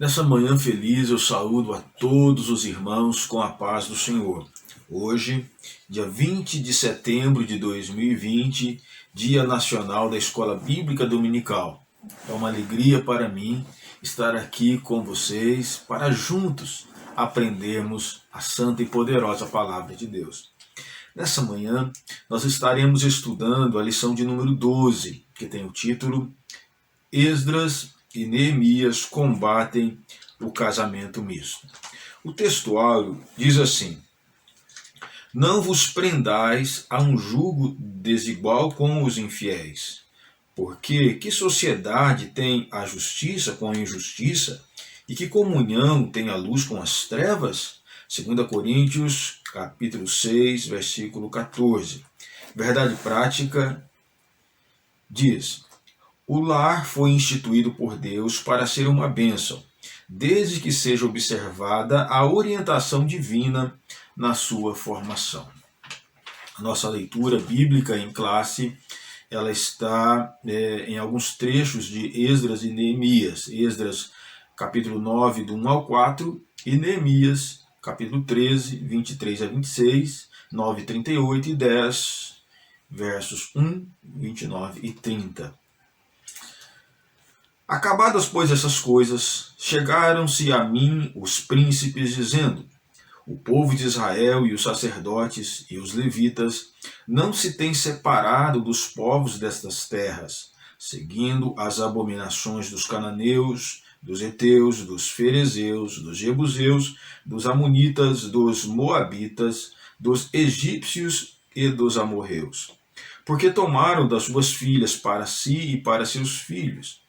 Nessa manhã feliz eu saúdo a todos os irmãos com a paz do Senhor. Hoje, dia 20 de setembro de 2020, Dia Nacional da Escola Bíblica Dominical. É uma alegria para mim estar aqui com vocês para juntos aprendermos a santa e poderosa palavra de Deus. Nessa manhã, nós estaremos estudando a lição de número 12, que tem o título Esdras e Neemias combatem o casamento misto. O textuário diz assim: Não vos prendais a um jugo desigual com os infiéis, porque que sociedade tem a justiça com a injustiça, e que comunhão tem a luz com as trevas? 2 Coríntios, capítulo 6, versículo 14. Verdade prática diz: O lar foi instituído por Deus para ser uma bênção, desde que seja observada a orientação divina na sua formação. A nossa leitura bíblica em classe, ela está em alguns trechos de Esdras e Neemias. Esdras, capítulo 9, do 1 ao 4, e Neemias, capítulo 13, 23 a 26, 9, 38 e 10, versos 1, 29 e 30. Acabadas, pois, essas coisas, chegaram-se a mim os príncipes, dizendo: O povo de Israel e os sacerdotes e os levitas não se têm separado dos povos destas terras, seguindo as abominações dos cananeus, dos heteus, dos ferezeus, dos jebuseus, dos amonitas, dos moabitas, dos egípcios e dos amorreus. Porque tomaram das suas filhas para si e para seus filhos,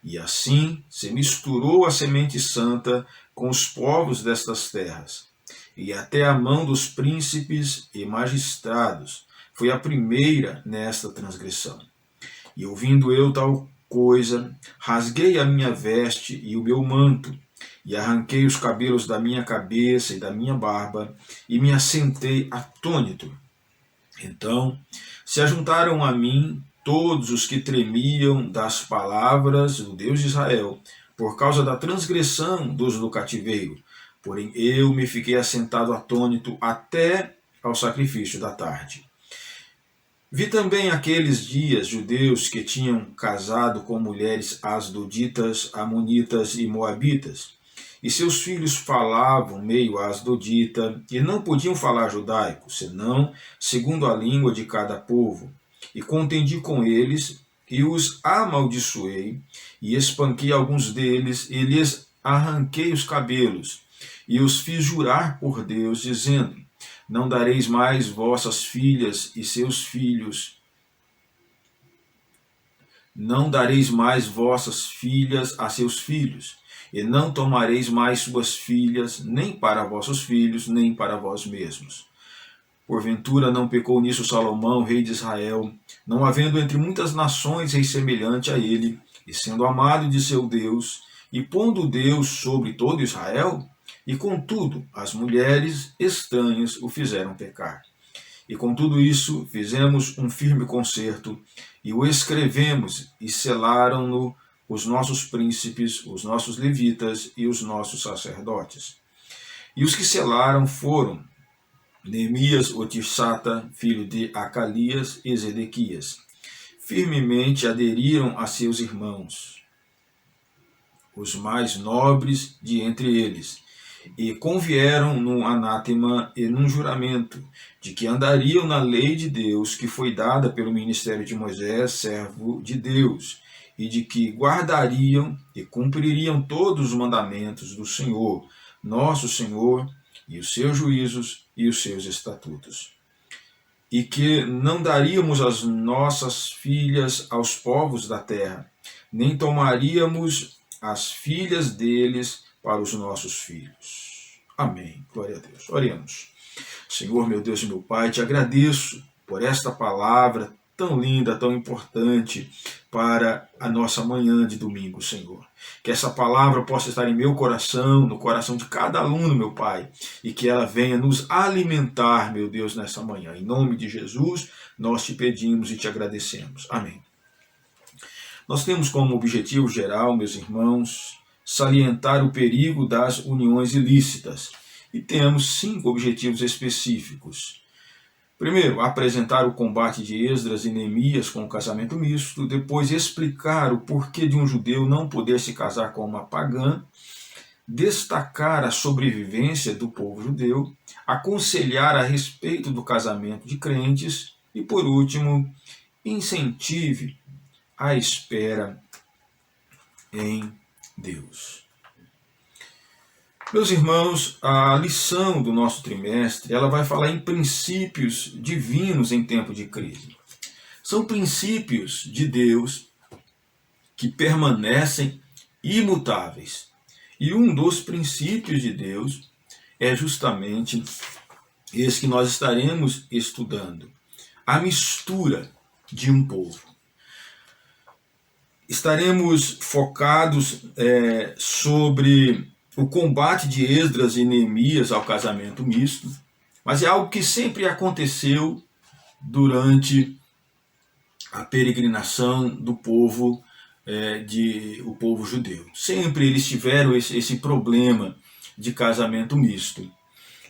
e assim se misturou a semente santa com os povos destas terras, e até a mão dos príncipes e magistrados foi a primeira nesta transgressão. E ouvindo eu tal coisa, rasguei a minha veste e o meu manto, e arranquei os cabelos da minha cabeça e da minha barba, e me assentei atônito. Então se ajuntaram a mim todos os que tremiam das palavras do Deus de Israel, por causa da transgressão dos do cativeiro. Porém eu me fiquei assentado atônito até ao sacrifício da tarde. Vi também aqueles dias judeus que tinham casado com mulheres asdoditas, amonitas e moabitas, e seus filhos falavam meio asdodita, e não podiam falar judaico, senão segundo a língua de cada povo. E contendi com eles, e os amaldiçoei, e espanquei alguns deles, e lhes arranquei os cabelos, e os fiz jurar por Deus, dizendo: Não dareis mais vossas filhas e seus filhos, não dareis mais vossas filhas a seus filhos, e não tomareis mais suas filhas, nem para vossos filhos, nem para vós mesmos. Porventura não pecou nisso Salomão, rei de Israel, não havendo entre muitas nações rei semelhante a ele, e sendo amado de seu Deus, e pondo Deus sobre todo Israel? E contudo, as mulheres estranhas o fizeram pecar. E com tudo isso, fizemos um firme concerto, e o escrevemos, e selaram-no os nossos príncipes, os nossos levitas e os nossos sacerdotes. E os que selaram foram Neemias, o Tirsata, filho de Acalias, e Zedequias. Firmemente aderiram a seus irmãos, os mais nobres de entre eles, e convieram num anátema e num juramento, de que andariam na lei de Deus, que foi dada pelo ministério de Moisés, servo de Deus, e de que guardariam e cumpririam todos os mandamentos do Senhor, nosso Senhor, e os seus juízos e os seus estatutos. E que não daríamos as nossas filhas aos povos da terra, nem tomaríamos as filhas deles para os nossos filhos. Amém. Glória a Deus. Oremos. Senhor, meu Deus e meu Pai, te agradeço por esta palavra tão linda, tão importante para a nossa manhã de domingo, Senhor. Que essa palavra possa estar em meu coração, no coração de cada aluno, meu Pai, e que ela venha nos alimentar, meu Deus, nessa manhã. Em nome de Jesus, nós te pedimos e te agradecemos. Amém. Nós temos como objetivo geral, meus irmãos, salientar o perigo das uniões ilícitas. E temos 5 objetivos específicos. Primeiro, apresentar o combate de Esdras e Neemias com o casamento misto. Depois, explicar o porquê de um judeu não poder se casar com uma pagã. Destacar a sobrevivência do povo judeu. Aconselhar a respeito do casamento de crentes. E, por último, incentive a espera em Deus. Meus irmãos, a lição do nosso trimestre, ela vai falar em princípios divinos em tempo de crise. São princípios de Deus que permanecem imutáveis. E um dos princípios de Deus é justamente esse que nós estaremos estudando: a mistura de um povo. Estaremos focados sobre o combate de Esdras e Neemias ao casamento misto, mas é algo que sempre aconteceu durante a peregrinação do povo, o povo judeu. Sempre eles tiveram esse problema de casamento misto.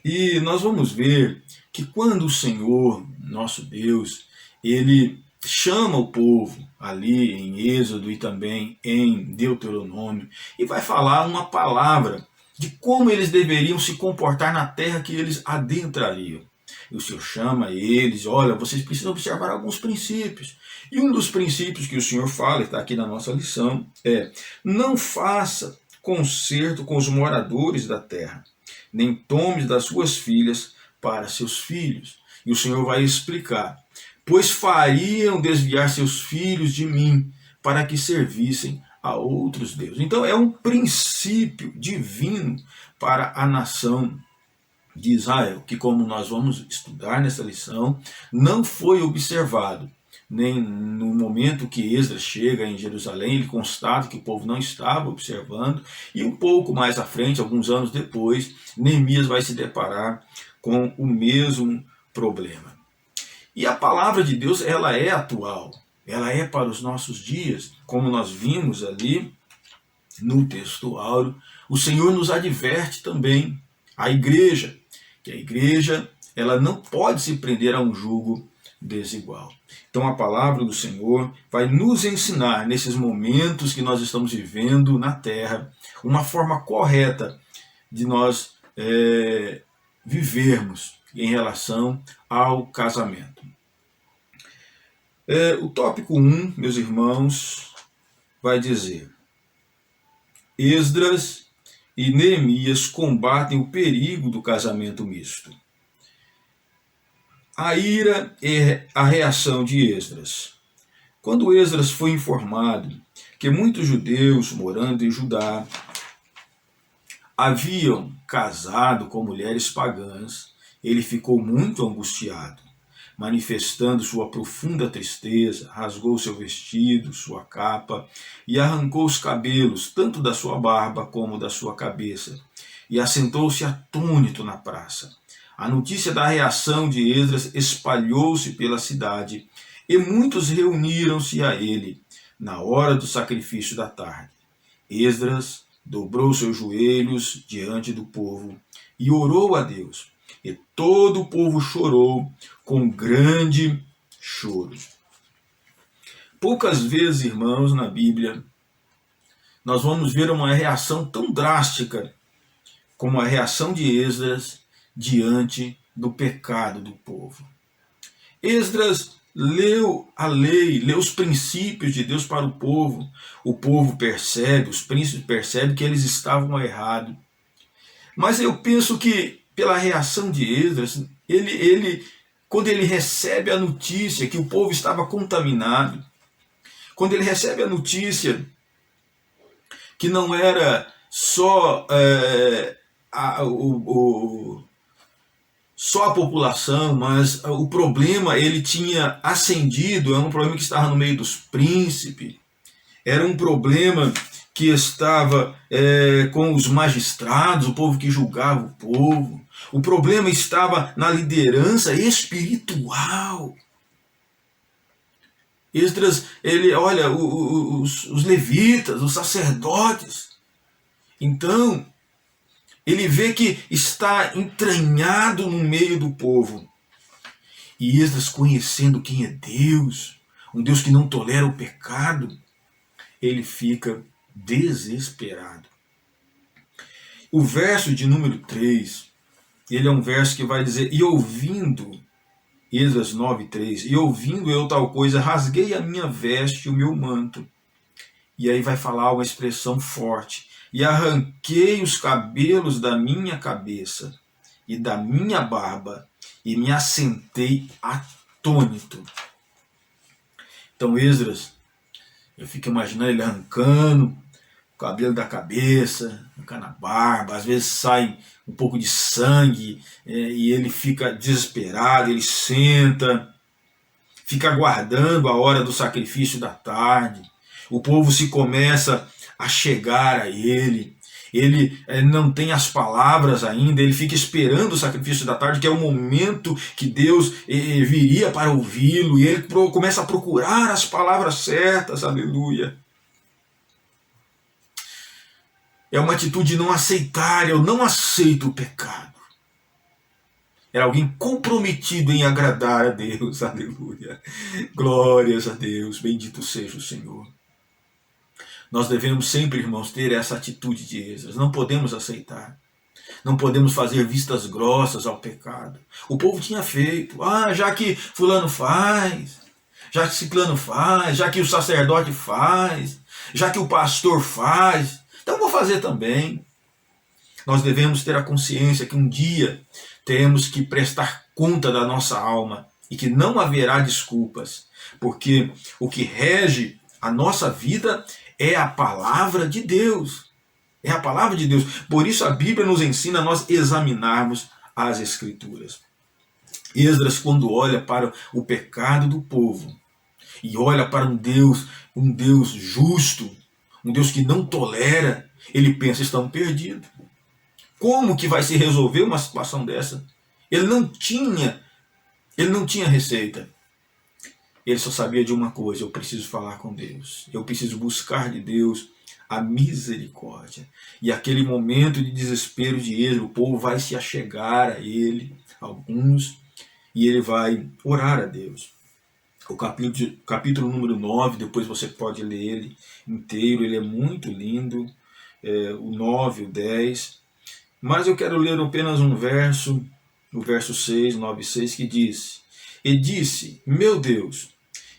E nós vamos ver que quando o Senhor, nosso Deus, ele chama o povo ali em Êxodo e também em Deuteronômio e vai falar uma palavra de como eles deveriam se comportar na terra que eles adentrariam. E o Senhor chama eles: olha, vocês precisam observar alguns princípios. E um dos princípios que o Senhor fala, está aqui na nossa lição, é: não faça concerto com os moradores da terra, nem tomes das suas filhas para seus filhos. E o Senhor vai explicar: pois fariam desviar seus filhos de mim, para que servissem a outros deuses. Então é um princípio divino para a nação de Israel, que, como nós vamos estudar nessa lição, não foi observado. Nem no momento que Esdras chega em Jerusalém, ele constata que o povo não estava observando, e um pouco mais à frente, alguns anos depois, Neemias vai se deparar com o mesmo problema. E a palavra de Deus, ela é atual, ela é para os nossos dias, como nós vimos ali no texto áureo. O Senhor nos adverte também, a igreja, que a igreja, ela não pode se prender a um jugo desigual. Então a palavra do Senhor vai nos ensinar, nesses momentos que nós estamos vivendo na terra, uma forma correta de nós vivermos em relação ao casamento. O tópico 1, meus irmãos, vai dizer: Esdras e Neemias combatem o perigo do casamento misto. A ira e a reação de Esdras. Quando Esdras foi informado que muitos judeus morando em Judá haviam casado com mulheres pagãs, ele ficou muito angustiado. Manifestando sua profunda tristeza, rasgou seu vestido, sua capa, e arrancou os cabelos, tanto da sua barba como da sua cabeça, e assentou-se atônito na praça. A notícia da reação de Esdras espalhou-se pela cidade, e muitos reuniram-se a ele na hora do sacrifício da tarde. Esdras dobrou seus joelhos diante do povo e orou a Deus. E todo o povo chorou com grande choro. Poucas vezes, irmãos, na Bíblia, nós vamos ver uma reação tão drástica como a reação de Esdras diante do pecado do povo. Esdras leu a lei, leu os princípios de Deus para o povo percebe, os príncipes percebem que eles estavam errados. Mas eu penso que, pela reação de Esdras, quando ele recebe a notícia que o povo estava contaminado, quando ele recebe a notícia que não era só só a população, mas o problema ele tinha ascendido, era um problema que estava no meio dos príncipes, era um problema que estava com os magistrados, o povo que julgava o povo. O problema estava na liderança espiritual. Esdras, ele olha os levitas, os sacerdotes, Então, ele vê que está entranhado no meio do povo. E Esdras, conhecendo quem é Deus, um Deus que não tolera o pecado, ele fica desesperado. O verso de número 3, ele é um verso que vai dizer: e ouvindo, Esdras 9:3, e ouvindo eu tal coisa, rasguei a minha veste e o meu manto. E aí vai falar uma expressão forte: e arranquei os cabelos da minha cabeça e da minha barba, e me assentei atônito. Então Esdras, eu fico imaginando ele arrancando o cabelo da cabeça, arrancando a barba, às vezes sai um pouco de sangue, e ele fica desesperado, ele senta, fica aguardando a hora do sacrifício da tarde. O povo se começa a chegar a ele. Ele não tem as palavras ainda, ele fica esperando o sacrifício da tarde, que é o momento que Deus viria para ouvi-lo, e ele começa a procurar as palavras certas, aleluia. É uma atitude de não aceitar, eu não aceito o pecado. Era alguém comprometido em agradar a Deus, aleluia. Glórias a Deus, bendito seja o Senhor. Nós devemos sempre, irmãos, ter essa atitude de Esdras. Não podemos aceitar. Não podemos fazer vistas grossas ao pecado. O povo tinha feito. Já que fulano faz, já que ciclano faz, já que o sacerdote faz, já que o pastor faz, então vou fazer também. Nós devemos ter a consciência que um dia teremos que prestar conta da nossa alma e que não haverá desculpas, porque o que rege a nossa vida é a palavra de Deus. É a palavra de Deus. Por isso a Bíblia nos ensina a nós examinarmos as Escrituras. Esdras, quando olha para o pecado do povo e olha para um Deus justo, um Deus que não tolera, ele pensa: estamos perdidos. Como que vai se resolver uma situação dessa? Ele não tinha receita. Ele só sabia de uma coisa: eu preciso falar com Deus. Eu preciso buscar de Deus a misericórdia. E aquele momento de desespero de Esdras, o povo vai se achegar a ele, alguns, e ele vai orar a Deus. O capítulo número 9, depois você pode ler ele inteiro, ele é muito lindo, o 9, o 10. Mas eu quero ler apenas um verso, o verso 6, 9 e 6, que diz: e disse: meu Deus,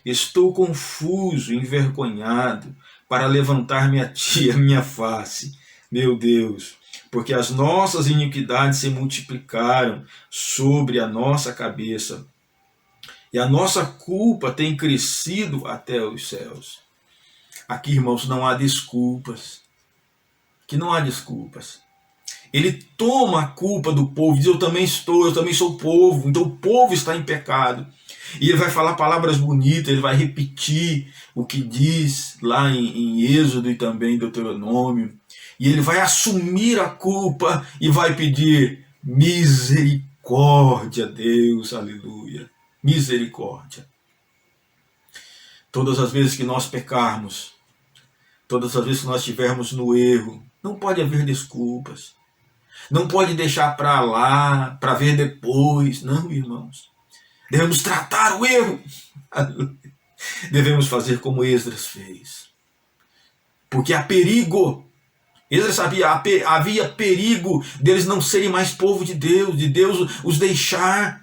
estou confuso, envergonhado, para levantar-me a ti a minha face, meu Deus, porque as nossas iniquidades se multiplicaram sobre a nossa cabeça, e a nossa culpa tem crescido até os céus. Aqui, irmãos, não há desculpas. Que não há desculpas. Ele toma a culpa do povo, diz: eu também sou povo, então o povo está em pecado. E ele vai falar palavras bonitas, ele vai repetir o que diz lá em Êxodo e também em Deuteronômio. E ele vai assumir a culpa e vai pedir misericórdia a Deus, aleluia. Misericórdia. Todas as vezes que nós pecarmos, todas as vezes que nós estivermos no erro, não pode haver desculpas. Não pode deixar para lá, para ver depois. Não, irmãos. Devemos tratar o erro. Devemos fazer como Esdras fez. Porque há perigo. Esdras sabia, havia perigo deles não serem mais povo de Deus os deixar.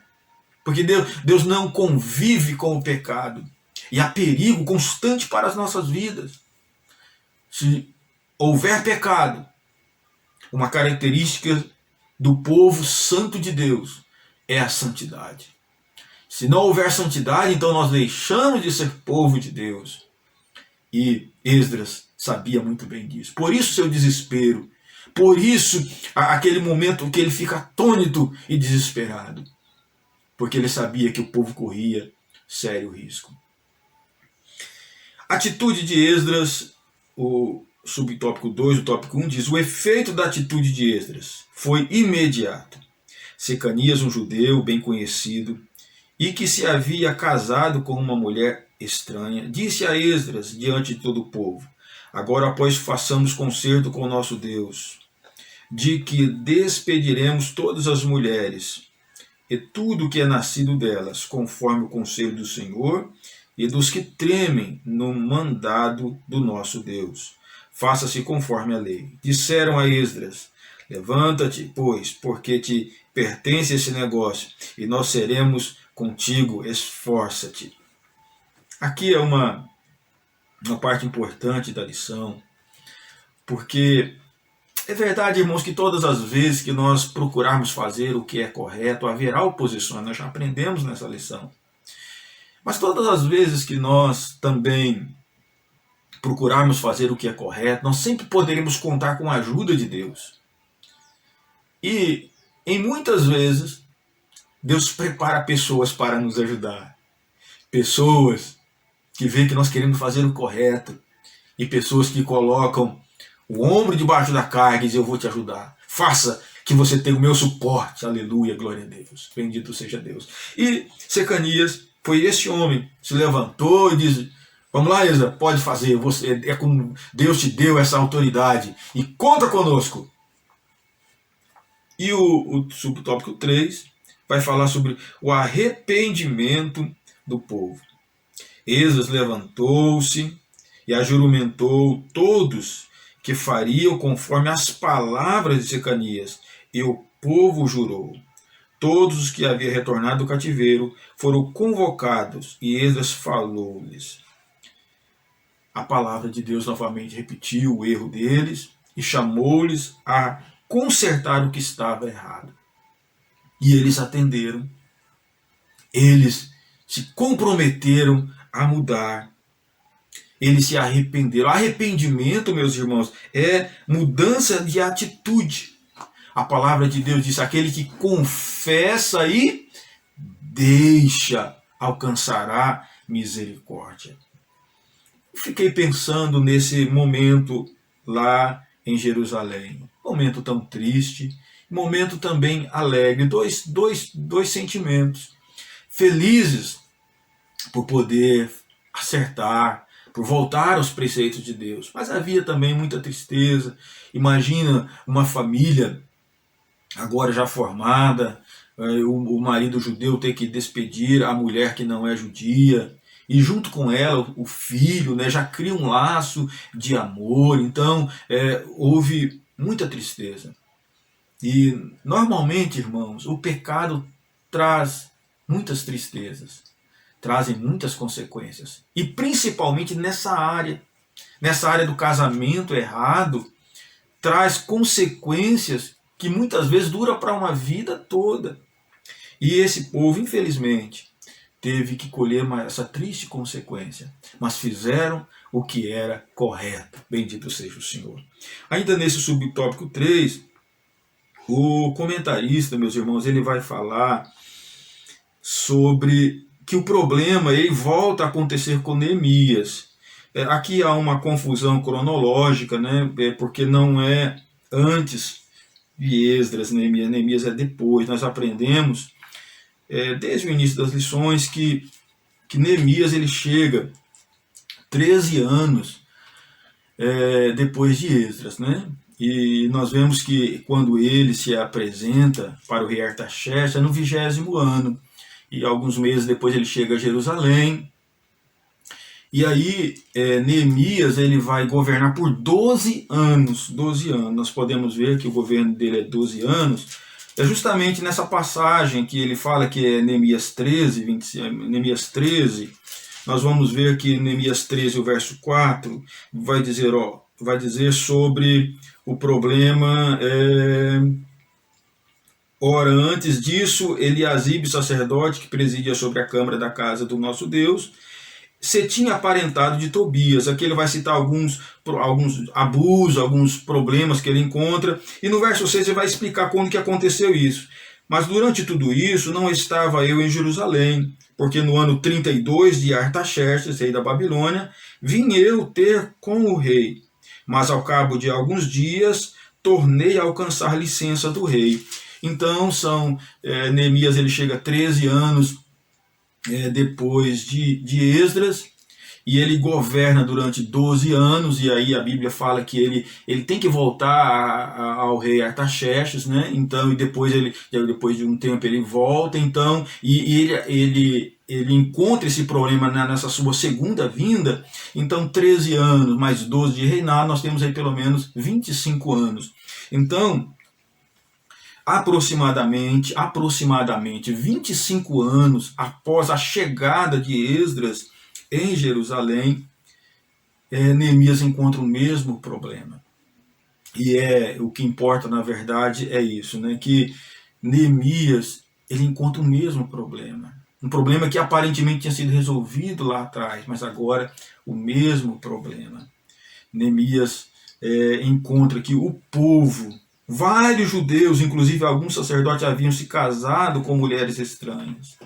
Porque Deus não convive com o pecado. E há perigo constante para as nossas vidas. Se houver pecado, uma característica do povo santo de Deus é a santidade. Se não houver santidade, então nós deixamos de ser povo de Deus. E Esdras sabia muito bem disso. Por isso seu desespero. Por isso aquele momento que ele fica atônito e desesperado. Porque ele sabia que o povo corria sério risco. Atitude de Esdras, o subtópico 2, o tópico 1, diz: o efeito da atitude de Esdras foi imediato. Secanias, um judeu bem conhecido, e que se havia casado com uma mulher estranha, disse a Esdras diante de todo o povo: Agora, pois, façamos concerto com o nosso Deus, de que despediremos todas as mulheres e tudo que é nascido delas, conforme o conselho do Senhor e dos que tremem no mandado do nosso Deus. Faça-se conforme a lei. Disseram a Esdras: levanta-te, pois, porque te pertence esse negócio, e nós seremos contigo, esforça-te. Aqui é uma parte importante da lição, porque é verdade, irmãos, que todas as vezes que nós procurarmos fazer o que é correto, haverá oposições, nós já aprendemos nessa lição. Mas todas as vezes que nós também procurarmos fazer o que é correto, nós sempre poderemos contar com a ajuda de Deus. E, em muitas vezes, Deus prepara pessoas para nos ajudar. Pessoas que veem que nós queremos fazer o correto. E pessoas que colocam o ombro debaixo da carga e dizem: eu vou te ajudar. Faça que você tenha o meu suporte. Aleluia, glória a Deus. Bendito seja Deus. E Secanias foi esse homem, se levantou e disse: vamos lá, Esdras, pode fazer. Você, é como Deus te deu essa autoridade. E conta conosco. E o subtópico 3 vai falar sobre o arrependimento do povo. Esdras levantou-se e ajuramentou todos que fariam conforme as palavras de Secanias, e o povo jurou. Todos os que haviam retornado do cativeiro foram convocados, e Esdras falou-lhes. A palavra de Deus novamente repetiu o erro deles e chamou-lhes a consertar o que estava errado. E eles atenderam. Eles se comprometeram a mudar. Eles se arrependeram. Arrependimento, meus irmãos, é mudança de atitude. A palavra de Deus diz: aquele que confessa e deixa alcançará misericórdia. Fiquei pensando nesse momento lá em Jerusalém. Momento tão triste, momento também alegre. Dois sentimentos. Felizes por poder acertar, por voltar aos preceitos de Deus. Mas havia também muita tristeza. Imagina uma família agora já formada, o marido judeu ter que despedir a mulher que não é judia, e junto com ela o filho, né, já cria um laço de amor. Então houve muita tristeza. E normalmente, irmãos, o pecado traz muitas tristezas, trazem muitas consequências. E principalmente nessa área do casamento errado, traz consequências que muitas vezes duram para uma vida toda. E esse povo, infelizmente, teve que colher essa triste consequência, mas fizeram o que era correto. Bendito seja o Senhor. Ainda nesse subtópico 3, o comentarista, meus irmãos, ele vai falar sobre que o problema ele volta a acontecer com Neemias. Aqui há uma confusão cronológica, né? Porque não é antes de Esdras, Neemias é depois. Nós aprendemos desde o início das lições que Neemias ele chega 13 anos depois de Esdras, né? E nós vemos que quando ele se apresenta para o rei Artaxerxes é no 20º ano. E alguns meses depois ele chega a Jerusalém. E aí Neemias ele vai governar por 12 anos. 12 anos. Nós podemos ver que o governo dele é 12 anos. É justamente nessa passagem que ele fala que é Neemias 13, Neemias 13. Nós vamos ver que Neemias 13, o verso 4, vai dizer sobre o problema. Ora, antes disso, Eliasibe, sacerdote, que presidia sobre a câmara da casa do nosso Deus, se tinha aparentado de Tobias. Aqui ele vai citar alguns abusos, alguns problemas que ele encontra. E no verso 6 ele vai explicar quando que aconteceu isso. Mas durante tudo isso, não estava eu em Jerusalém, porque no ano 32 de Artaxerxes, rei da Babilônia, vim eu ter com o rei. Mas ao cabo de alguns dias, tornei a alcançar licença do rei. Então, Neemias ele chega 13 anos depois de Esdras, e ele governa durante 12 anos, e aí a Bíblia fala que ele tem que voltar ao rei Artaxerxes, né? Então, e depois de um tempo ele volta, então, ele encontra esse problema nessa sua segunda vinda. Então 13 anos mais 12 de reinado, nós temos aí pelo menos 25 anos. Então, aproximadamente 25 anos após a chegada de Esdras em Jerusalém, Neemias encontra o mesmo problema. E o que importa, na verdade, é isso, né? Que Neemias, ele encontra o mesmo problema. Um problema que aparentemente tinha sido resolvido lá atrás, mas agora o mesmo problema. Neemias encontra que o povo, vários judeus, inclusive alguns sacerdotes, haviam se casado com mulheres estranhas.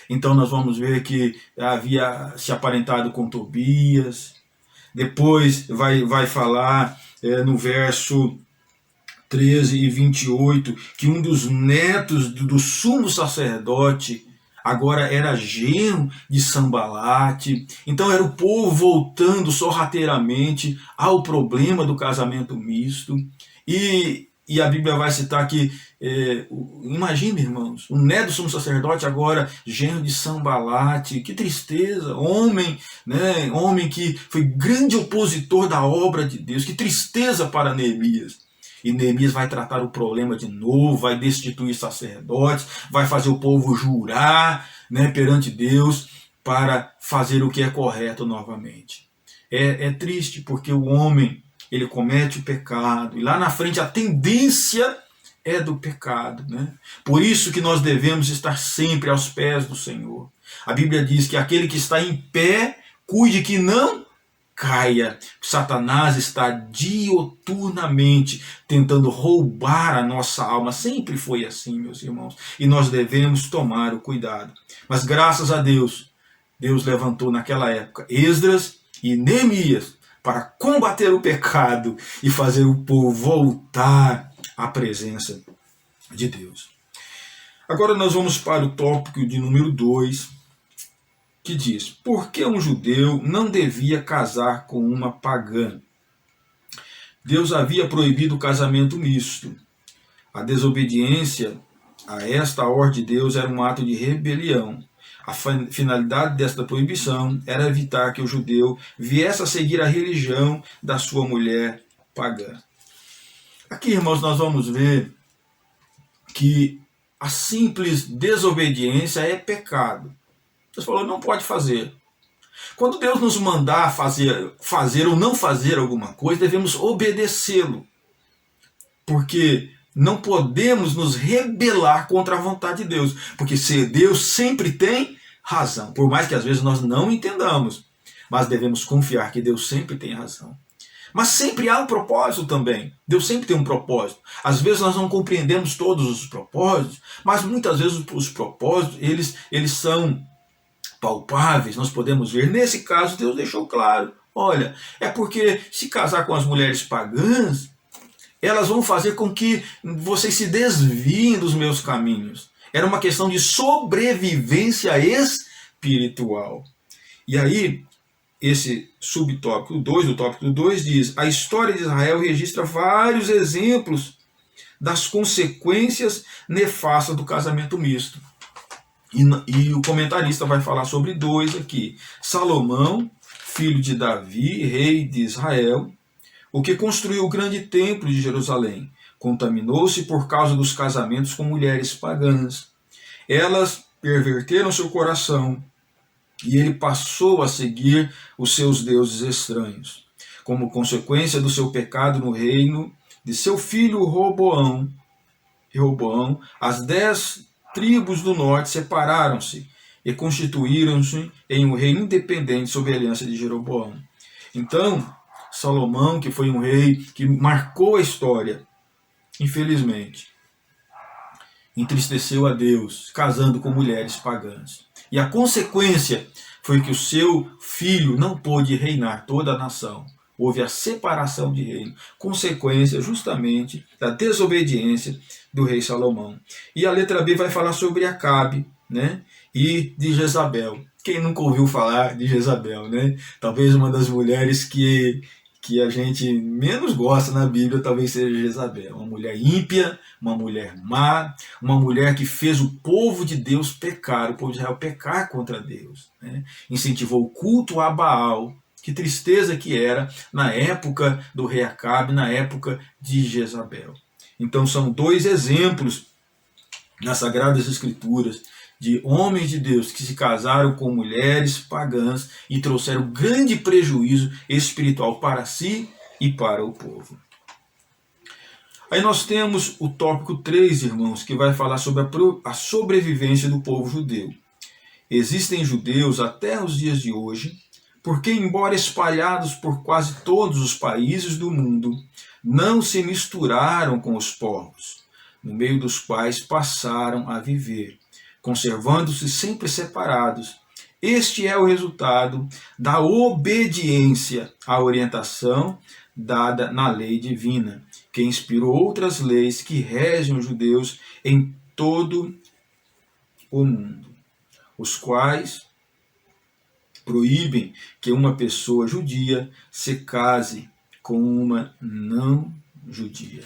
Então nós vamos ver que havia se aparentado com Tobias. Depois vai falar no verso 13 e 28 que um dos netos do sumo sacerdote agora era genro de Sambalate. Então era o povo voltando sorrateiramente ao problema do casamento misto. E a Bíblia vai citar que, imagine, irmãos, um neto do sumo sacerdote agora genro de Sambalate. Que tristeza, homem, né, homem que foi grande opositor da obra de Deus. Que tristeza para Neemias. E Neemias vai tratar o problema de novo, vai destituir sacerdotes, vai fazer o povo jurar, né, perante Deus para fazer o que é correto novamente. É triste porque o homem, ele comete o pecado, e lá na frente a tendência é do pecado, né? Por isso que nós devemos estar sempre aos pés do Senhor. A Bíblia diz que aquele que está em pé, cuide que não caia. Satanás está dioturnamente tentando roubar a nossa alma. Sempre foi assim, meus irmãos. E nós devemos tomar o cuidado. Mas graças a Deus, Deus levantou naquela época Esdras e Neemias para combater o pecado e fazer o povo voltar à presença de Deus. Agora nós vamos para o tópico de número 2, que diz: por que um judeu não devia casar com uma pagã? Deus havia proibido o casamento misto. A desobediência a esta ordem de Deus era um ato de rebelião. A finalidade desta proibição era evitar que o judeu viesse a seguir a religião da sua mulher pagã. Aqui, irmãos, nós vamos ver que a simples desobediência é pecado. Deus falou, não pode fazer. Quando Deus nos mandar fazer ou não fazer alguma coisa, devemos obedecê-lo. Porque não podemos nos rebelar contra a vontade de Deus. Porque Deus sempre tem razão. Por mais que às vezes nós não entendamos. Mas devemos confiar que Deus sempre tem razão. Mas sempre há um propósito também. Deus sempre tem um propósito. Às vezes nós não compreendemos todos os propósitos. Mas muitas vezes os propósitos, eles são palpáveis, nós podemos ver. Nesse caso, Deus deixou claro. Olha, é porque se casar com as mulheres pagãs, elas vão fazer com que vocês se desviem dos meus caminhos. Era uma questão de sobrevivência espiritual. E aí, esse subtópico 2, o tópico 2 diz: a história de Israel registra vários exemplos das consequências nefastas do casamento misto. E o comentarista vai falar sobre 2 aqui. Salomão, filho de Davi, rei de Israel, o que construiu o grande templo de Jerusalém, contaminou-se por causa dos casamentos com mulheres pagãs. Elas perverteram seu coração e ele passou a seguir os seus deuses estranhos. Como consequência do seu pecado no reino de seu filho Roboão, as 10 tribos do norte separaram-se e constituíram-se em um reino independente sob a aliança de Jeroboão. Então, Salomão, que foi um rei que marcou a história, infelizmente, entristeceu a Deus, casando com mulheres pagãs. E a consequência foi que o seu filho não pôde reinar toda a nação. Houve a separação de reino, consequência justamente da desobediência do rei Salomão. E a letra B vai falar sobre Acabe, né, e de Jezabel. Quem nunca ouviu falar de Jezabel, né? Talvez uma das mulheres que a gente menos gosta na Bíblia talvez seja Jezabel. Uma mulher ímpia, uma mulher má, uma mulher que fez o povo de Deus pecar, o povo de Israel pecar contra Deus, né? Incentivou o culto a Baal. Que tristeza que era na época do rei Acabe, na época de Jezabel. Então são dois exemplos nas Sagradas Escrituras de homens de Deus que se casaram com mulheres pagãs e trouxeram grande prejuízo espiritual para si e para o povo. Aí nós temos o tópico 3, irmãos, que vai falar sobre a sobrevivência do povo judeu. Existem judeus até os dias de hoje, porque, embora espalhados por quase todos os países do mundo, não se misturaram com os povos, no meio dos quais passaram a viver, conservando-se sempre separados. Este é o resultado da obediência à orientação dada na lei divina, que inspirou outras leis que regem os judeus em todo o mundo, os quais proíbem que uma pessoa judia se case com uma não judia.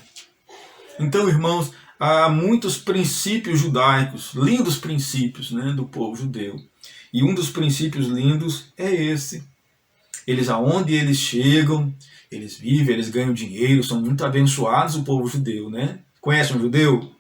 Então, irmãos, há muitos princípios judaicos, lindos princípios, né, do povo judeu. E um dos princípios lindos é esse. Aonde eles chegam, eles vivem, eles ganham dinheiro, são muito abençoados, o povo judeu, né? Conhece um judeu?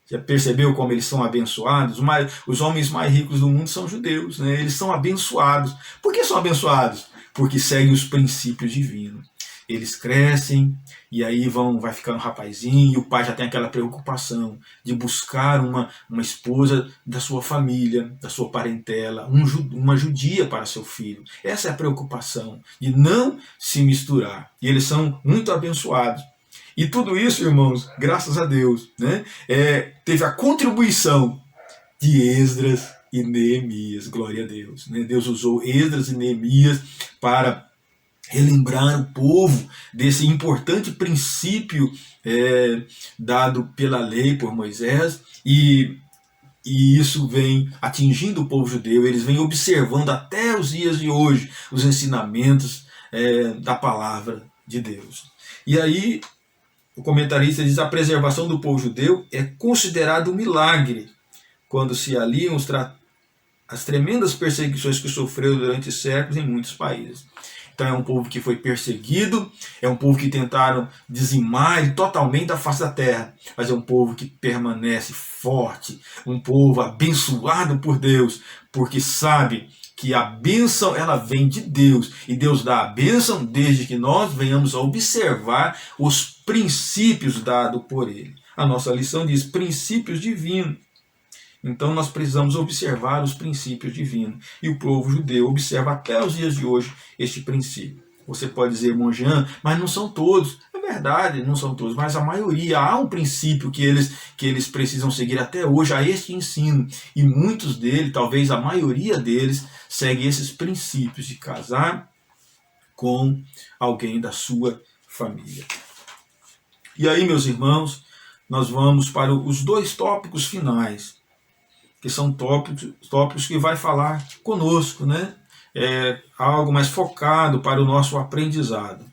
Já percebeu como eles são abençoados? Os homens mais ricos do mundo são judeus, né? Eles são abençoados. Por que são abençoados? Porque seguem os princípios divinos. Eles crescem e aí vai ficando rapazinho, e o pai já tem aquela preocupação de buscar uma esposa da sua família, da sua parentela, uma judia para seu filho. Essa é a preocupação, de não se misturar. E eles são muito abençoados. E tudo isso, irmãos, graças a Deus, né, teve a contribuição de Esdras e Neemias, glória a Deus. Né? Deus usou Esdras e Neemias para relembrar o povo desse importante princípio dado pela lei por Moisés, e isso vem atingindo o povo judeu. Eles vêm observando até os dias de hoje os ensinamentos da palavra de Deus. E aí o comentarista diz: a preservação do povo judeu é considerado um milagre quando se aliam as tremendas perseguições que sofreu durante séculos em muitos países. Então é um povo que foi perseguido, é um povo que tentaram dizimar ele totalmente da face da terra, mas é um povo que permanece forte, um povo abençoado por Deus, porque sabe que a bênção ela vem de Deus, e Deus dá a bênção desde que nós venhamos a observar os princípios dados por Ele. A nossa lição diz princípios divinos. Então nós precisamos observar os princípios divinos. E o povo judeu observa até os dias de hoje este princípio. Você pode dizer, irmão Jean, mas não são todos. É verdade, não são todos, mas a maioria. Há um princípio que eles precisam seguir até hoje, a este ensino. E muitos deles, talvez a maioria deles, seguem esses princípios de casar com alguém da sua família. E aí, meus irmãos, nós vamos para os dois tópicos finais, que são tópicos que vai falar conosco, né? Algo mais focado para o nosso aprendizado.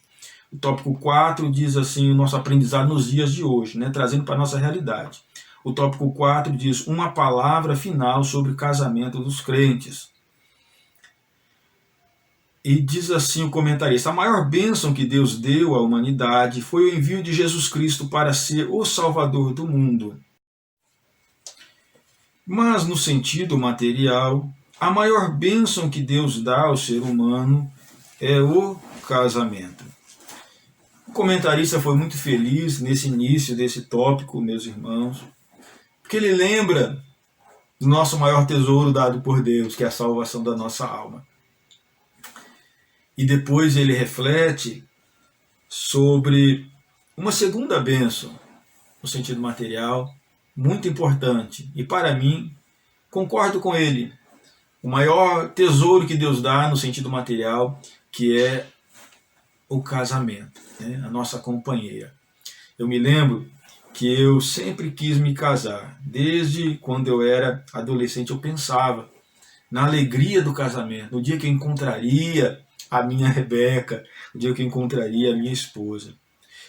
O tópico 4 diz assim, o nosso aprendizado nos dias de hoje, né? Trazendo para a nossa realidade. O tópico 4 diz uma palavra final sobre o casamento dos crentes. E diz assim o comentarista: a maior bênção que Deus deu à humanidade foi o envio de Jesus Cristo para ser o Salvador do mundo. Mas no sentido material, a maior bênção que Deus dá ao ser humano é o casamento. O comentarista foi muito feliz nesse início desse tópico, meus irmãos, porque ele lembra do nosso maior tesouro dado por Deus, que é a salvação da nossa alma. E depois ele reflete sobre uma segunda bênção, no sentido material, muito importante. E para mim, concordo com ele, o maior tesouro que Deus dá no sentido material, que é o casamento, né? A nossa companheira. Eu me lembro que eu sempre quis me casar. Desde quando eu era adolescente eu pensava na alegria do casamento, no dia que eu encontraria a minha Rebeca, no dia que eu encontraria a minha esposa.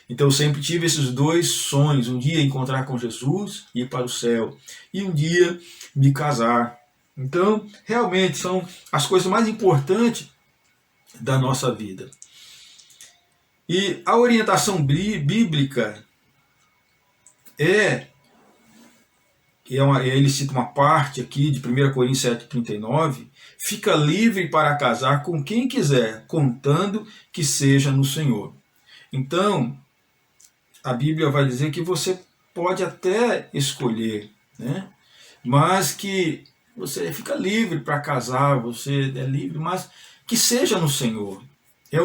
Então eu sempre tive esses dois sonhos, um dia encontrar com Jesus e ir para o céu, e um dia me casar. Então, realmente são as coisas mais importantes da nossa vida. E a orientação bíblica ele cita uma parte aqui de 1 Coríntios 7,39, fica livre para casar com quem quiser, contando que seja no Senhor. Então, a Bíblia vai dizer que você pode até escolher, né? Mas que você fica livre para casar, você é livre, mas que seja no Senhor. É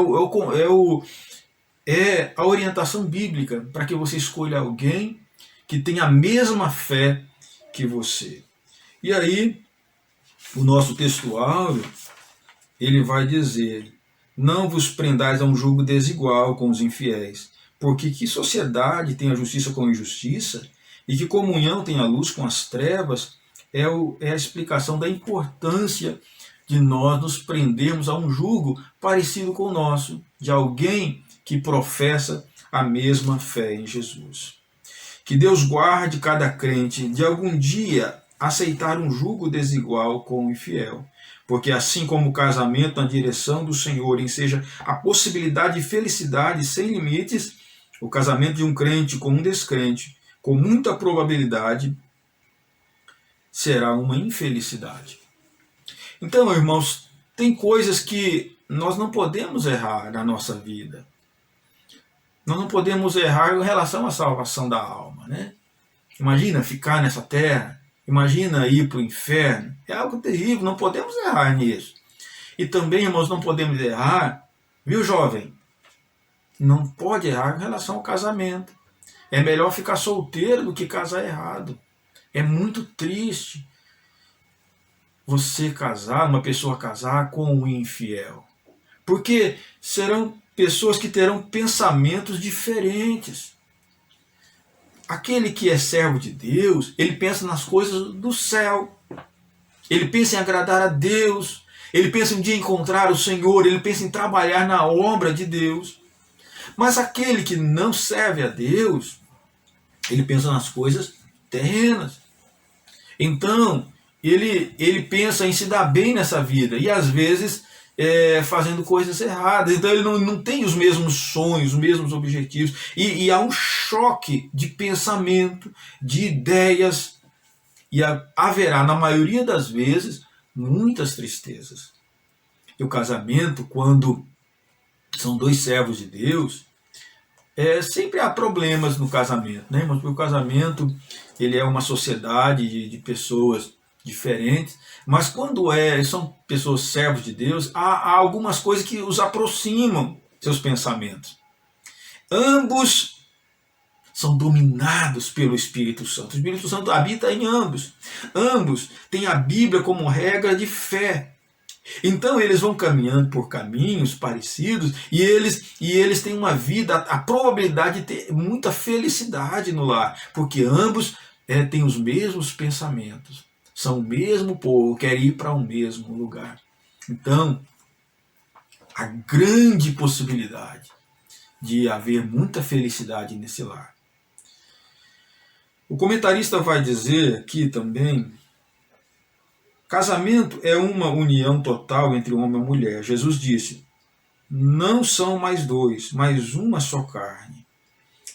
a orientação bíblica para que você escolha alguém que tenha a mesma fé que você. E aí, o nosso textuário, ele vai dizer: não vos prendais a um jugo desigual com os infiéis, porque que sociedade tem a justiça com a injustiça, e que comunhão tem a luz com as trevas, é a explicação da importância de nós nos prendermos a um jugo parecido com o nosso, de alguém que professa a mesma fé em Jesus. Que Deus guarde cada crente de algum dia aceitar um jugo desigual com o infiel, porque assim como o casamento na direção do Senhor enseja a possibilidade de felicidade sem limites, o casamento de um crente com um descrente, com muita probabilidade, será uma infelicidade. Então, irmãos, tem coisas que nós não podemos errar na nossa vida. Nós não podemos errar em relação à salvação da alma, né? Imagina ficar nessa terra, imagina ir para o inferno, é algo terrível, não podemos errar nisso. E também, irmãos, não podemos errar, viu, jovem? Não pode errar em relação ao casamento. É melhor ficar solteiro do que casar errado. É muito triste você casar, uma pessoa casar com um infiel. Porque serão pessoas que terão pensamentos diferentes. Aquele que é servo de Deus, ele pensa nas coisas do céu. Ele pensa em agradar a Deus. Ele pensa em um dia encontrar o Senhor. Ele pensa em trabalhar na obra de Deus. Mas aquele que não serve a Deus, ele pensa nas coisas terrenas. Então, ele pensa em se dar bem nessa vida. E às vezes fazendo coisas erradas. Então ele não tem os mesmos sonhos, os mesmos objetivos. E há um choque de pensamento, de ideias. E haverá, na maioria das vezes, muitas tristezas. E o casamento, quando são dois servos de Deus, sempre há problemas no casamento, né? Porque o casamento ele é uma sociedade de pessoas diferentes, mas quando são pessoas servos de Deus, há algumas coisas que os aproximam, seus pensamentos. Ambos são dominados pelo Espírito Santo. O Espírito Santo habita em ambos. Ambos têm a Bíblia como regra de fé. Então eles vão caminhando por caminhos parecidos e eles têm uma vida, a probabilidade de ter muita felicidade no lar, porque ambos têm os mesmos pensamentos, são o mesmo povo, querem ir para o mesmo lugar. Então, há grande possibilidade de haver muita felicidade nesse lar. O comentarista vai dizer aqui também: casamento é uma união total entre homem e mulher. Jesus disse: não são mais dois, mas uma só carne.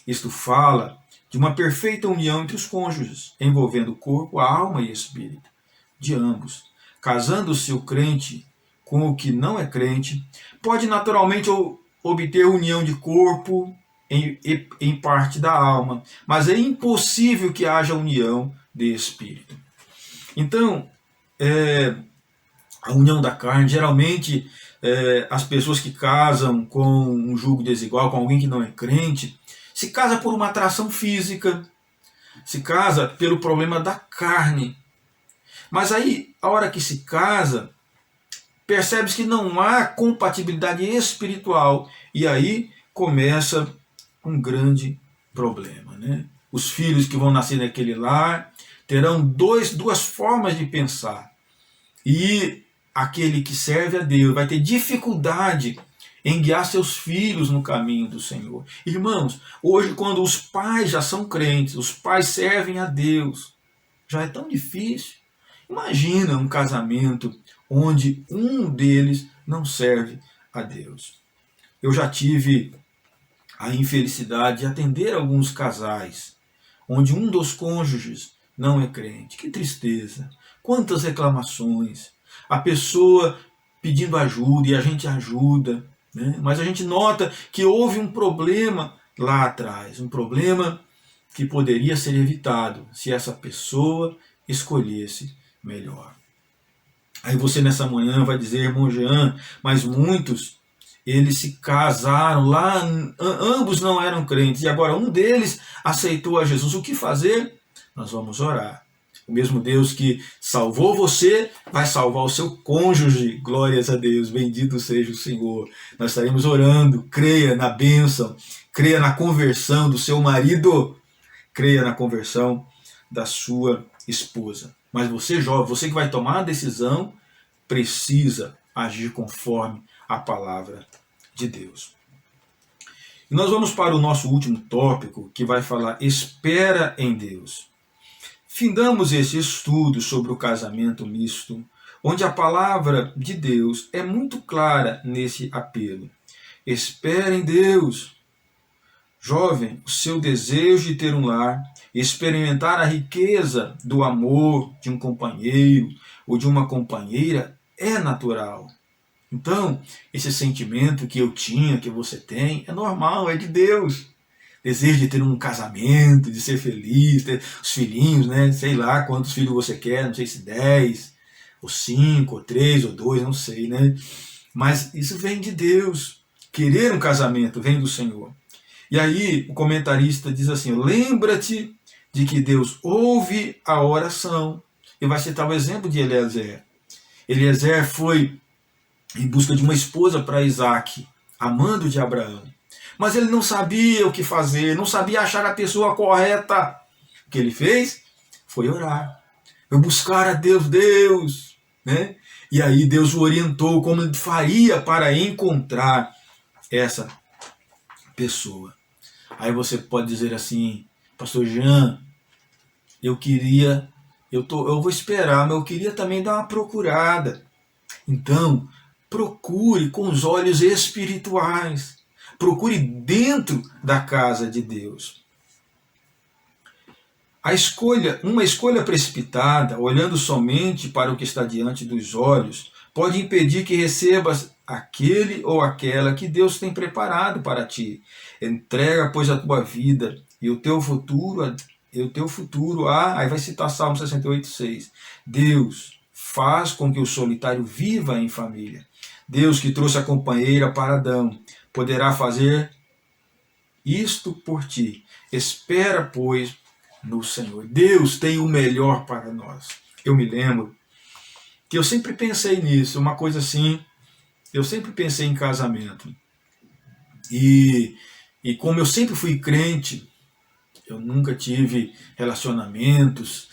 Isto fala de uma perfeita união entre os cônjuges, envolvendo o corpo, a alma e espírito de ambos. Casando-se o crente com o que não é crente, pode naturalmente obter união de corpo em parte da alma, mas é impossível que haja união de espírito. Então, a união da carne, geralmente as pessoas que casam com um jugo desigual, com alguém que não é crente, se casa por uma atração física, se casa pelo problema da carne. Mas aí, a hora que se casa, percebe-se que não há compatibilidade espiritual, e aí começa um grande problema, né? Os filhos que vão nascer naquele lar terão duas formas de pensar. E aquele que serve a Deus vai ter dificuldade em guiar seus filhos no caminho do Senhor. Irmãos, hoje quando os pais já são crentes, os pais servem a Deus, já é tão difícil. Imagina um casamento onde um deles não serve a Deus. Eu já tive a infelicidade de atender alguns casais onde um dos cônjuges não é crente. Que tristeza! Quantas reclamações! A pessoa pedindo ajuda e a gente ajuda, né? Mas a gente nota que houve um problema lá atrás, um problema que poderia ser evitado se essa pessoa escolhesse melhor. Aí você nessa manhã vai dizer, irmão Jean, mas muitos, eles se casaram lá, ambos não eram crentes, e agora um deles aceitou a Jesus. O que fazer? Nós vamos orar. O mesmo Deus que salvou você, vai salvar o seu cônjuge. Glórias a Deus, bendito seja o Senhor. Nós estaremos orando, creia na bênção, creia na conversão do seu marido, creia na conversão da sua esposa. Mas você, jovem, você que vai tomar a decisão, precisa agir conforme a palavra de Deus. E nós vamos para o nosso último tópico, que vai falar espera em Deus. Findamos esse estudo sobre o casamento misto, onde a palavra de Deus é muito clara nesse apelo. Espera em Deus. Jovem, o seu desejo de ter um lar, experimentar a riqueza do amor de um companheiro ou de uma companheira é natural. Então, esse sentimento que eu tinha, que você tem, é normal, é de Deus. Desejo de ter um casamento, de ser feliz, ter os filhinhos, né? Sei lá quantos filhos você quer, não sei se 10, ou 5, ou 3, ou 2, não sei, né? Mas isso vem de Deus. Querer um casamento vem do Senhor. E aí o comentarista diz assim, lembra-te de que Deus ouve a oração. E vai citar o exemplo de Eliezer. Eliezer foi em busca de uma esposa para Isaac, amando de Abraão. Mas ele não sabia o que fazer, não sabia achar a pessoa correta. O que ele fez foi orar, foi buscar a Deus, né? E aí Deus o orientou como ele faria para encontrar essa pessoa. Aí você pode dizer assim, pastor Jean, eu vou esperar, mas eu queria também dar uma procurada. Então, procure com os olhos espirituais. Procure dentro da casa de Deus. Uma escolha precipitada, olhando somente para o que está diante dos olhos, pode impedir que recebas aquele ou aquela que Deus tem preparado para ti. Entrega, pois, a tua vida e o teu futuro, aí vai citar Salmo 68:6. Deus faz com que o solitário viva em família. Deus que trouxe a companheira para Adão, poderá fazer isto por ti. Espera, pois, no Senhor. Deus tem o melhor para nós. Eu me lembro que eu sempre pensei nisso, uma coisa assim, eu sempre pensei em casamento. E como eu sempre fui crente, eu nunca tive relacionamentos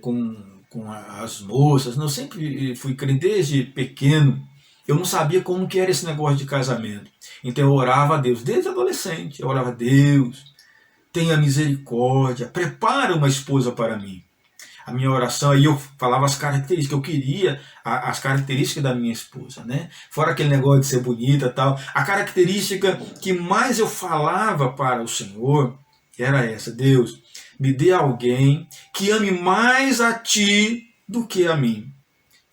com as moças, eu sempre fui crente desde pequeno. Eu não sabia como que era esse negócio de casamento. Então eu orava a Deus, desde adolescente. Eu orava a Deus, tenha misericórdia, prepara uma esposa para mim. A minha oração, aí eu falava as características, eu queria as características da minha esposa, né? Fora aquele negócio de ser bonita e tal. A característica que mais eu falava para o Senhor era essa: Deus, me dê alguém que ame mais a ti do que a mim.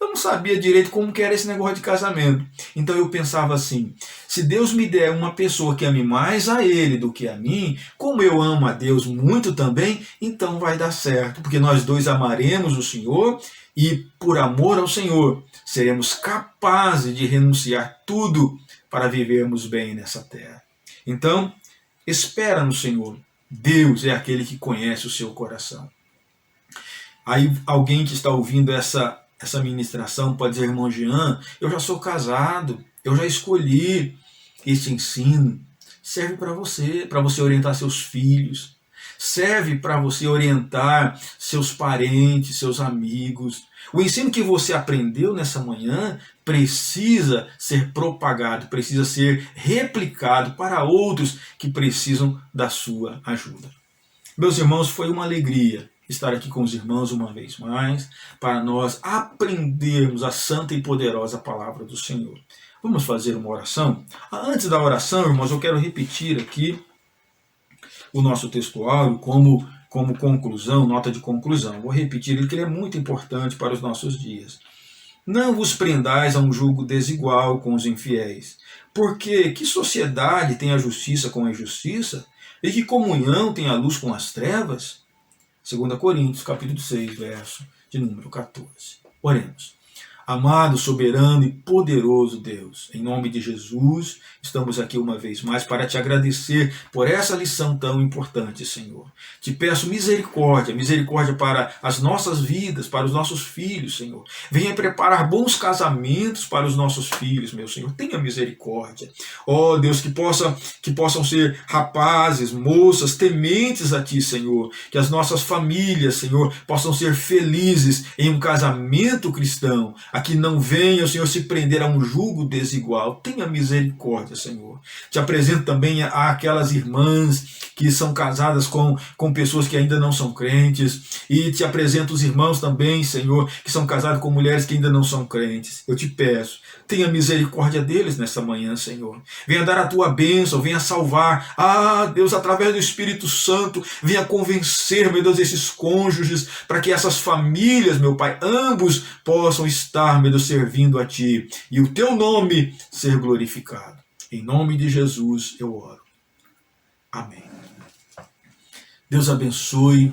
Eu não sabia direito como que era esse negócio de casamento. Então eu pensava assim, se Deus me der uma pessoa que ame mais a Ele do que a mim, como eu amo a Deus muito também, então vai dar certo. Porque nós dois amaremos o Senhor e por amor ao Senhor seremos capazes de renunciar tudo para vivermos bem nessa terra. Então, espera no Senhor. Deus é aquele que conhece o seu coração. Aí alguém que está ouvindo essa ministração pode dizer, irmão Jean, eu já sou casado, eu já escolhi. Esse ensino serve para você orientar seus filhos, serve para você orientar seus parentes, seus amigos. O ensino que você aprendeu nessa manhã precisa ser propagado, precisa ser replicado para outros que precisam da sua ajuda. Meus irmãos, foi uma alegria estar aqui com os irmãos uma vez mais, para nós aprendermos a santa e poderosa palavra do Senhor. Vamos fazer uma oração? Antes da oração, irmãos, eu quero repetir aqui o nosso textuário como conclusão, nota de conclusão. Vou repetir ele, que ele é muito importante para os nossos dias. Não vos prendais a um julgo desigual com os infiéis, porque que sociedade tem a justiça com a injustiça? E que comunhão tem a luz com as trevas? 2 Coríntios, capítulo 6, verso de número 14. Oremos. Amado, soberano e poderoso Deus, em nome de Jesus, estamos aqui uma vez mais para te agradecer por essa lição tão importante, Senhor. Te peço misericórdia, misericórdia para as nossas vidas, para os nossos filhos, Senhor. Venha preparar bons casamentos para os nossos filhos, meu Senhor. Tenha misericórdia. Ó Deus, que possam ser rapazes, moças, tementes a Ti, Senhor. Que as nossas famílias, Senhor, possam ser felizes em um casamento cristão. A que não venha, Senhor, se prender a um jugo desigual. Tenha misericórdia, Senhor. Te apresento também aquelas irmãs que são casadas com pessoas que ainda não são crentes. E te apresento os irmãos também, Senhor, que são casados com mulheres que ainda não são crentes. Eu te peço, tenha misericórdia deles nessa manhã, Senhor. Venha dar a tua bênção, venha salvar. Deus, através do Espírito Santo, venha convencer, meu Deus, esses cônjuges, para que essas famílias, meu Pai, ambos possam estar, meu Deus, servindo a Ti, e o Teu nome ser glorificado. Em nome de Jesus eu oro. Amém. Deus abençoe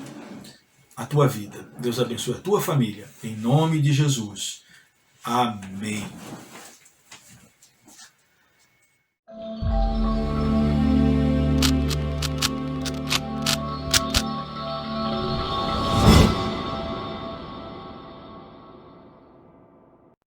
a tua vida. Deus abençoe a tua família. Em nome de Jesus. Amém.